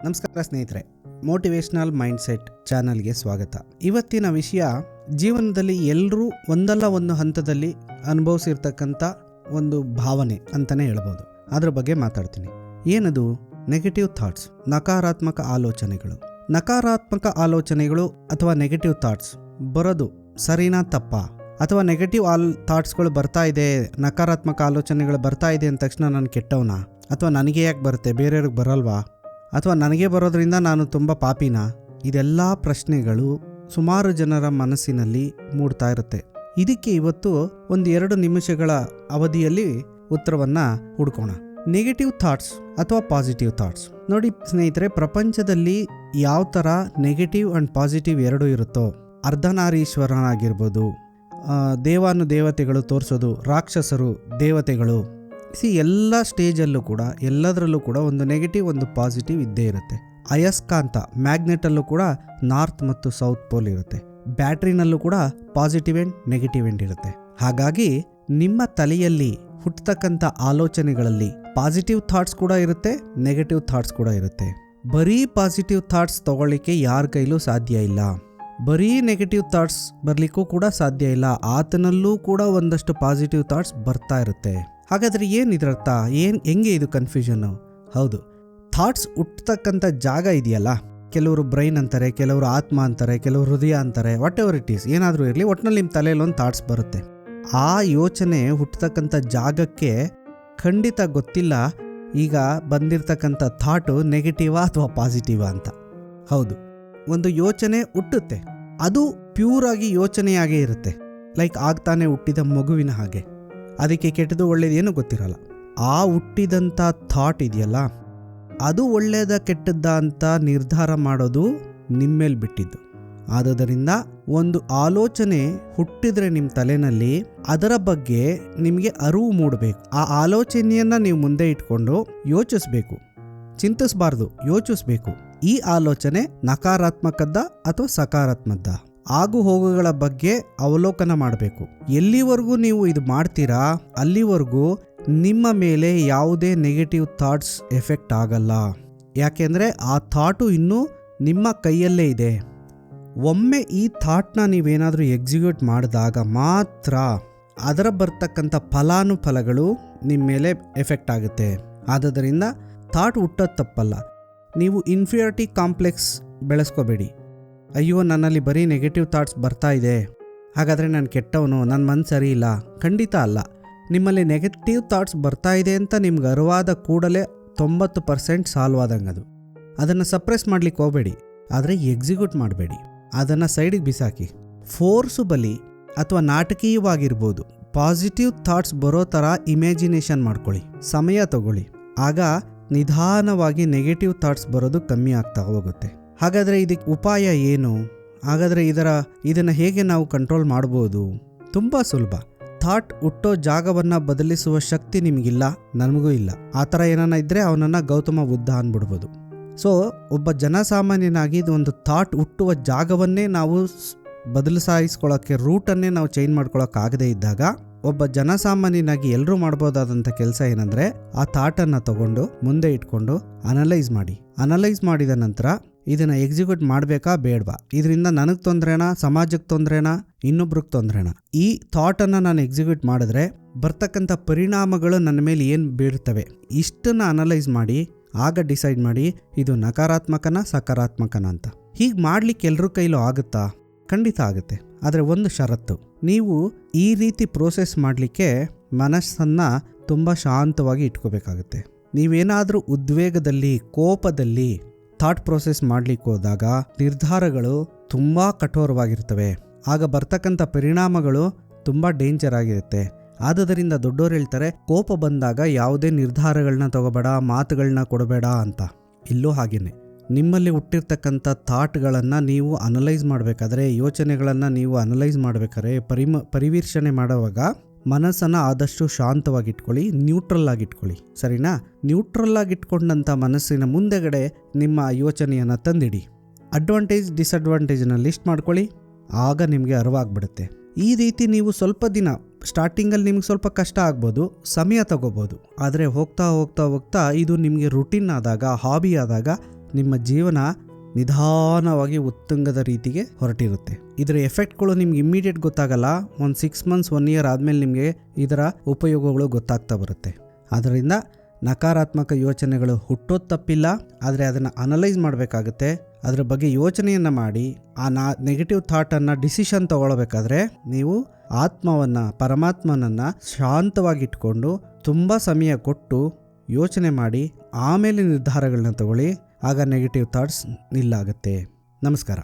ನಮಸ್ಕಾರ ಸ್ನೇಹಿತರೆ, motivational mindset ಚಾನಲ್ಗೆ ಸ್ವಾಗತ. ಇವತ್ತಿನ ವಿಷಯ ಜೀವನದಲ್ಲಿ ಎಲ್ಲರೂ ಒಂದಲ್ಲ ಒಂದು ಹಂತದಲ್ಲಿ ಅನುಭವಿಸಿರ್ತಕ್ಕಂಥ ಒಂದು ಭಾವನೆ ಅಂತಲೇ ಹೇಳ್ಬೋದು. ಅದ್ರ ಬಗ್ಗೆ ಮಾತಾಡ್ತೀನಿ. ಏನದು? ನೆಗೆಟಿವ್ ಥಾಟ್ಸ್, ನಕಾರಾತ್ಮಕ ಆಲೋಚನೆಗಳು. ನಕಾರಾತ್ಮಕ ಆಲೋಚನೆಗಳು ಅಥವಾ ನೆಗೆಟಿವ್ ಥಾಟ್ಸ್ ಬರೋದು ಸರಿನಾ ತಪ್ಪಾ? ಅಥವಾ ನೆಗೆಟಿವ್ ಥಾಟ್ಸ್ಗಳು ಬರ್ತಾ ಇದೆ, ನಕಾರಾತ್ಮಕ ಆಲೋಚನೆಗಳು ಬರ್ತಾ ಇದೆ ಅಂದ ತಕ್ಷಣ ನಾನು ಕೆಟ್ಟವನಾ? ಅಥವಾ ನನಗೆ ಯಾಕೆ ಬರುತ್ತೆ, ಬೇರೆಯವ್ರಿಗೆ ಬರಲ್ವಾ? ಅಥವಾ ನನಗೆ ಬರೋದ್ರಿಂದ ನಾನು ತುಂಬ ಪಾಪಿನಾ? ಇದೆಲ್ಲ ಪ್ರಶ್ನೆಗಳು ಸುಮಾರು ಜನರ ಮನಸ್ಸಿನಲ್ಲಿ ಮೂಡ್ತಾ ಇರುತ್ತೆ. ಇದಕ್ಕೆ ಇವತ್ತು 1-2 ನಿಮಿಷಗಳ ಅವಧಿಯಲ್ಲಿ ಉತ್ತರವನ್ನು ಹುಡ್ಕೋಣ. ನೆಗೆಟಿವ್ ಥಾಟ್ಸ್ ಅಥವಾ ಪಾಸಿಟಿವ್ ಥಾಟ್ಸ್. ನೋಡಿ ಸ್ನೇಹಿತರೆ, ಪ್ರಪಂಚದಲ್ಲಿ ಯಾವ ಥರ ನೆಗೆಟಿವ್ ಆ್ಯಂಡ್ ಪಾಸಿಟಿವ್ ಎರಡೂ ಇರುತ್ತೋ, ಅರ್ಧನಾರೀಶ್ವರನಾಗಿರ್ಬೋದು, ದೇವಾನುದೇವತೆಗಳು ತೋರಿಸೋದು, ರಾಕ್ಷಸರು, ದೇವತೆಗಳು, ಎಲ್ಲ ಸ್ಟೇಜಲ್ಲೂ ಕೂಡ ಎಲ್ಲದರಲ್ಲೂ ಕೂಡ ಒಂದು ನೆಗೆಟಿವ್ ಒಂದು ಪಾಸಿಟಿವ್ ಇದ್ದೇ ಇರುತ್ತೆ. ಅಯಸ್ಕಾಂತ ಮ್ಯಾಗ್ನೆಟಲ್ಲೂ ಕೂಡ ನಾರ್ತ್ ಮತ್ತು ಸೌತ್ ಪೋಲ್ ಇರುತ್ತೆ. ಬ್ಯಾಟ್ರಿನಲ್ಲೂ ಕೂಡ ಪಾಸಿಟಿವ್ ಆ್ಯಂಡ್ ನೆಗೆಟಿವ್ ಎಂಡ್ ಇರುತ್ತೆ. ಹಾಗಾಗಿ ನಿಮ್ಮ ತಲೆಯಲ್ಲಿ ಹುಟ್ಟತಕ್ಕಂಥ ಆಲೋಚನೆಗಳಲ್ಲಿ ಪಾಸಿಟಿವ್ ಥಾಟ್ಸ್ ಕೂಡ ಇರುತ್ತೆ, ನೆಗೆಟಿವ್ ಥಾಟ್ಸ್ ಕೂಡ ಇರುತ್ತೆ. ಬರೀ ಪಾಸಿಟಿವ್ ಥಾಟ್ಸ್ ತಗೊಳ್ಳಿಕ್ಕೆ ಯಾರ ಕೈಲೂ ಸಾಧ್ಯ ಇಲ್ಲ. ಬರೀ ನೆಗೆಟಿವ್ ಥಾಟ್ಸ್ ಬರಲಿಕ್ಕೂ ಕೂಡ ಸಾಧ್ಯ ಇಲ್ಲ. ಆತನಲ್ಲೂ ಕೂಡ ಒಂದಷ್ಟು ಪಾಸಿಟಿವ್ ಥಾಟ್ಸ್ ಬರ್ತಾ ಇರುತ್ತೆ. ಹಾಗಾದರೆ ಏನಿದ್ರರ್ಥ? ಹೆಂಗೆ ಇದು ಕನ್ಫ್ಯೂಷನ್ನು? ಹೌದು, ಥಾಟ್ಸ್ ಹುಟ್ಟತಕ್ಕಂಥ ಜಾಗ ಇದೆಯಲ್ಲ, ಕೆಲವರು ಬ್ರೈನ್ ಅಂತಾರೆ, ಕೆಲವರು ಆತ್ಮ ಅಂತಾರೆ, ಕೆಲವರು ಹೃದಯ ಅಂತಾರೆ, ವಾಟ್ ಎವರ್ ಇಟ್ ಈಸ್, ಏನಾದರೂ ಇರಲಿ, ಒಟ್ಟಿನಲ್ಲಿ ನಿಮ್ಮ ತಲೆಯಲ್ಲಿ ಒಂದು ಥಾಟ್ಸ್ ಬರುತ್ತೆ. ಆ ಯೋಚನೆ ಹುಟ್ಟತಕ್ಕಂಥ ಜಾಗಕ್ಕೆ ಖಂಡಿತ ಗೊತ್ತಿಲ್ಲ ಈಗ ಬಂದಿರತಕ್ಕಂಥ ಥಾಟು ನೆಗೆಟಿವಾ ಅಥವಾ ಪಾಸಿಟಿವಾ ಅಂತ. ಹೌದು, ಒಂದು ಯೋಚನೆ ಹುಟ್ಟುತ್ತೆ, ಅದು ಪ್ಯೂರಾಗಿ ಯೋಚನೆಯಾಗೇ ಇರುತ್ತೆ. ಲೈಕ್ ಆಗ್ತಾನೆ ಹುಟ್ಟಿದ ಮಗುವಿನ ಹಾಗೆ. ಅದಕ್ಕೆ ಕೆಟ್ಟದು ಒಳ್ಳೇದು ಏನೂ ಗೊತ್ತಿರಲ್ಲ. ಆ ಹುಟ್ಟಿದಂಥ ಥಾಟ್ ಇದೆಯಲ್ಲ, ಅದು ಒಳ್ಳೆಯದ ಕೆಟ್ಟದ್ದ ಅಂತ ನಿರ್ಧಾರ ಮಾಡೋದು ನಿಮ್ಮೇಲೆ ಬಿಟ್ಟಿದ್ದು. ಆದುದರಿಂದ ಒಂದು ಆಲೋಚನೆ ಹುಟ್ಟಿದ್ರೆ ನಿಮ್ಮ ತಲೆನಲ್ಲಿ, ಅದರ ಬಗ್ಗೆ ನಿಮಗೆ ಅರಿವು ಮೂಡಬೇಕು. ಆ ಆಲೋಚನೆಯನ್ನು ನೀವು ಮುಂದೆ ಇಟ್ಕೊಂಡು ಯೋಚಿಸ್ಬೇಕು, ಚಿಂತಿಸಬಾರ್ದು, ಯೋಚಿಸ್ಬೇಕು. ಈ ಆಲೋಚನೆ ನಕಾರಾತ್ಮಕದ್ದ ಅಥವಾ ಸಕಾರಾತ್ಮಕದ್ದ? ಆಗು ಹೋಗುಗಳ ಬಗ್ಗೆ ಅವಲೋಕನ ಮಾಡಬೇಕು. ಎಲ್ಲಿವರೆಗೂ ನೀವು ಇದು ಮಾಡ್ತೀರಾ ಅಲ್ಲಿವರೆಗೂ ನಿಮ್ಮ ಮೇಲೆ ಯಾವುದೇ ನೆಗೆಟಿವ್ ಥಾಟ್ಸ್ ಎಫೆಕ್ಟ್ ಆಗಲ್ಲ. ಯಾಕೆಂದರೆ ಆ ಥಾಟು ಇನ್ನೂ ನಿಮ್ಮ ಕೈಯಲ್ಲೇ ಇದೆ. ಒಮ್ಮೆ ಈ ಥಾಟ್ನ ನೀವೇನಾದರೂ ಎಕ್ಸಿಕ್ಯೂಟ್ ಮಾಡಿದಾಗ ಮಾತ್ರ ಅದರ ಬರ್ತಕ್ಕಂಥ ಫಲಾನುಫಲಗಳು ನಿಮ್ಮ ಮೇಲೆ ಎಫೆಕ್ಟ್ ಆಗುತ್ತೆ. ಆದ್ದರಿಂದ ಥಾಟ್ ಹುಟ್ಟೋದು ತಪ್ಪಲ್ಲ. ನೀವು ಇನ್ಫೀರಿಯಾರಿಟಿ ಕಾಂಪ್ಲೆಕ್ಸ್ ಬೆಳೆಸ್ಕೋಬೇಡಿ. ಅಯ್ಯೋ, ನನ್ನಲ್ಲಿ ಬರೀ ನೆಗೆಟಿವ್ ಥಾಟ್ಸ್ ಬರ್ತಾ ಇದೆ, ಹಾಗಾದರೆ ನಾನು ಕೆಟ್ಟವನು, ನನ್ನ ಮನಸ್ಸು ಸರಿ ಇಲ್ಲ. ಖಂಡಿತ ಅಲ್ಲ. ನಿಮ್ಮಲ್ಲಿ ನೆಗೆಟಿವ್ ಥಾಟ್ಸ್ ಬರ್ತಾ ಇದೆ ಅಂತ ನಿಮ್ಗೆ ಅರಿವಾದ ಕೂಡಲೇ 90% ಸಾಲ್ವ್ ಆದಂಗೆ ಅದು. ಅದನ್ನು ಸಪ್ರೆಸ್ ಮಾಡ್ಲಿಕ್ಕೆ ಹೋಗಬೇಡಿ, ಆದರೆ ಎಕ್ಸಿಕ್ಯೂಟ್ ಮಾಡಬೇಡಿ. ಅದನ್ನು ಸೈಡಿಗೆ ಬಿಸಾಕಿ. ಫೋರ್ಸುಬಲಿ ಅಥವಾ ನಾಟಕೀಯವಾಗಿರ್ಬೋದು ಪಾಸಿಟಿವ್ ಥಾಟ್ಸ್ ಬರೋ ಥರ ಇಮ್ಯಾಜಿನೇಷನ್ ಮಾಡ್ಕೊಳ್ಳಿ, ಸಮಯ ತಗೊಳ್ಳಿ. ಆಗ ನಿಧಾನವಾಗಿ ನೆಗೆಟಿವ್ ಥಾಟ್ಸ್ ಬರೋದು ಕಮ್ಮಿ ಆಗ್ತಾ ಹೋಗುತ್ತೆ. ಹಾಗಾದರೆ ಇದಕ್ಕೆ ಉಪಾಯ ಏನು? ಹಾಗಾದರೆ ಇದನ್ನು ಹೇಗೆ ನಾವು ಕಂಟ್ರೋಲ್ ಮಾಡ್ಬೋದು? ತುಂಬ ಸುಲಭ. ಥಾಟ್ ಹುಟ್ಟೋ ಜಾಗವನ್ನು ಬದಲಿಸುವ ಶಕ್ತಿ ನಿಮಗಿಲ್ಲ, ನನಗೂ ಇಲ್ಲ. ಆ ಥರ ಏನಾನ ಇದ್ದರೆ ಅವನನ್ನು ಗೌತಮ ಬುದ್ಧ ಅಂದ್ಬಿಡ್ಬೋದು. ಸೊ ಒಬ್ಬ ಜನಸಾಮಾನ್ಯನಾಗಿ ಇದು ಒಂದು ಥಾಟ್ ಹುಟ್ಟುವ ಜಾಗವನ್ನೇ ನಾವು ಬದಲಿಸಾಯಿಸ್ಕೊಳ್ಳೋಕ್ಕೆ, ರೂಟನ್ನೇ ನಾವು ಚೇಂಜ್ ಮಾಡ್ಕೊಳ್ಳೋಕ್ಕಾಗದೇ ಇದ್ದಾಗ, ಒಬ್ಬ ಜನಸಾಮಾನ್ಯನಾಗಿ ಎಲ್ಲರೂ ಮಾಡ್ಬೋದಾದಂಥ ಕೆಲಸ ಏನಂದರೆ, ಆ ಥಾಟನ್ನು ತಗೊಂಡು ಮುಂದೆ ಇಟ್ಕೊಂಡು ಅನಲೈಸ್ ಮಾಡಿ. ಅನಲೈಸ್ ಮಾಡಿದ ನಂತರ ಇದನ್ನು ಎಕ್ಸಿಕ್ಯೂಟ್ ಮಾಡಬೇಕಾ ಬೇಡವಾ? ಇದರಿಂದ ನನಗೆ ತೊಂದರೆನಾ, ಸಮಾಜಕ್ಕೆ ತೊಂದರೆನಾ, ಇನ್ನೊಬ್ರಿಗೆ ತೊಂದರೆನಾ? ಈ ಥಾಟನ್ನು ನಾನು ಎಕ್ಸಿಕ್ಯೂಟ್ ಮಾಡಿದ್ರೆ ಬರ್ತಕ್ಕಂಥ ಪರಿಣಾಮಗಳು ನನ್ನ ಮೇಲೆ ಏನು ಬೀರ್ತವೆ, ಇಷ್ಟನ್ನು ಅನಲೈಸ್ ಮಾಡಿ ಆಗ ಡಿಸೈಡ್ ಮಾಡಿ ಇದು ನಕಾರಾತ್ಮಕನ ಸಕಾರಾತ್ಮಕನ ಅಂತ. ಹೀಗೆ ಮಾಡಲಿಕ್ಕೆ ಎಲ್ಲರ ಕೈಲೂ ಆಗುತ್ತಾ? ಖಂಡಿತ ಆಗುತ್ತೆ. ಆದರೆ ಒಂದು ಷರತ್ತು, ನೀವು ಈ ರೀತಿ ಪ್ರೋಸೆಸ್ ಮಾಡಲಿಕ್ಕೆ ಮನಸ್ಸನ್ನು ತುಂಬ ಶಾಂತವಾಗಿ ಇಟ್ಕೋಬೇಕಾಗುತ್ತೆ. ನೀವೇನಾದರೂ ಉದ್ವೇಗದಲ್ಲಿ, ಕೋಪದಲ್ಲಿ ಥಾಟ್ ಪ್ರೋಸೆಸ್ ಮಾಡಲಿಕ್ಕೆ ಹೋದಾಗ ನಿರ್ಧಾರಗಳು ತುಂಬ ಕಠೋರವಾಗಿರ್ತವೆ. ಆಗ ಬರ್ತಕ್ಕಂಥ ಪರಿಣಾಮಗಳು ತುಂಬ ಡೇಂಜರ್ ಆಗಿರುತ್ತೆ. ಆದುದರಿಂದ ದೊಡ್ಡೋರು ಹೇಳ್ತಾರೆ, ಕೋಪ ಬಂದಾಗ ಯಾವುದೇ ನಿರ್ಧಾರಗಳನ್ನ ತಗೋಬೇಡ, ಮಾತುಗಳನ್ನ ಕೊಡಬೇಡ ಅಂತ. ಇಲ್ಲೂ ಹಾಗೇನೆ. ನಿಮ್ಮಲ್ಲಿ ಹುಟ್ಟಿರ್ತಕ್ಕಂಥ ಥಾಟ್ಗಳನ್ನು ನೀವು ಅನಲೈಸ್ ಮಾಡಬೇಕಾದ್ರೆ, ಯೋಚನೆಗಳನ್ನು ನೀವು ಅನಲೈಸ್ ಮಾಡಬೇಕಾದ್ರೆ, ಪರಿವೀಕ್ಷಣೆ ಮಾಡುವಾಗ ಮನಸ್ಸನ್ನು ಆದಷ್ಟು ಶಾಂತವಾಗಿಟ್ಕೊಳ್ಳಿ, ನ್ಯೂಟ್ರಲ್ ಆಗಿಟ್ಕೊಳ್ಳಿ. ಸರಿನಾ? ನ್ಯೂಟ್ರಲ್ ಆಗಿಟ್ಕೊಂಡಂಥ ಮನಸ್ಸಿನ ಮುಂದೆಗಡೆ ನಿಮ್ಮ ಯೋಚನೆಯನ್ನು ತಂದಿಡಿ. ಅಡ್ವಾಂಟೇಜ್ ಡಿಸಡ್ವಾಂಟೇಜನ್ನು ಲಿಸ್ಟ್ ಮಾಡ್ಕೊಳ್ಳಿ. ಆಗ ನಿಮಗೆ ಅರಿವಾಗ್ಬಿಡುತ್ತೆ. ಈ ರೀತಿ ನೀವು ಸ್ವಲ್ಪ ದಿನ ಸ್ಟಾರ್ಟಿಂಗಲ್ಲಿ ನಿಮ್ಗೆ ಸ್ವಲ್ಪ ಕಷ್ಟ ಆಗ್ಬೋದು, ಸಮಯ ತಗೋಬೋದು. ಆದರೆ ಹೋಗ್ತಾ ಹೋಗ್ತಾ ಹೋಗ್ತಾ ಇದು ನಿಮಗೆ ರುಟೀನ್ ಆದಾಗ, ಹಾಬಿ ಆದಾಗ ನಿಮ್ಮ ಜೀವನ ನಿಧಾನವಾಗಿ ಉತ್ತುಂಗದ ರೀತಿಗೆ ಹೊರಟಿರುತ್ತೆ. ಇದರ ಎಫೆಕ್ಟ್ಗಳು ನಿಮ್ಗೆ ಇಮ್ಮಿಡಿಯೇಟ್ ಗೊತ್ತಾಗಲ್ಲ. ಒಂದು 6 months 1 year ಆದಮೇಲೆ ನಿಮಗೆ ಇದರ ಉಪಯೋಗಗಳು ಗೊತ್ತಾಗ್ತಾ ಬರುತ್ತೆ. ಆದ್ದರಿಂದ ನಕಾರಾತ್ಮಕ ಯೋಚನೆಗಳು ಹುಟ್ಟೋದು ತಪ್ಪಿಲ್ಲ, ಆದರೆ ಅದನ್ನು ಅನಲೈಸ್ ಮಾಡಬೇಕಾಗುತ್ತೆ. ಅದರ ಬಗ್ಗೆ ಯೋಚನೆಯನ್ನು ಮಾಡಿ ಆ ನೆಗೆಟಿವ್ ಥಾಟನ್ನು ಡಿಸಿಷನ್ ತಗೊಳ್ಬೇಕಾದ್ರೆ ನೀವು ಆತ್ಮವನ್ನು, ಪರಮಾತ್ಮನನ್ನು ಶಾಂತವಾಗಿಟ್ಕೊಂಡು ತುಂಬ ಸಮಯ ಕೊಟ್ಟು ಯೋಚನೆ ಮಾಡಿ ಆಮೇಲೆ ನಿರ್ಧಾರಗಳನ್ನ ತಗೊಳ್ಳಿ. ಆಗ ನೆಗೆಟಿವ್ ಥಾಟ್ಸ್ ನಿಲ್ಲಾಗುತ್ತೆ. ನಮಸ್ಕಾರ.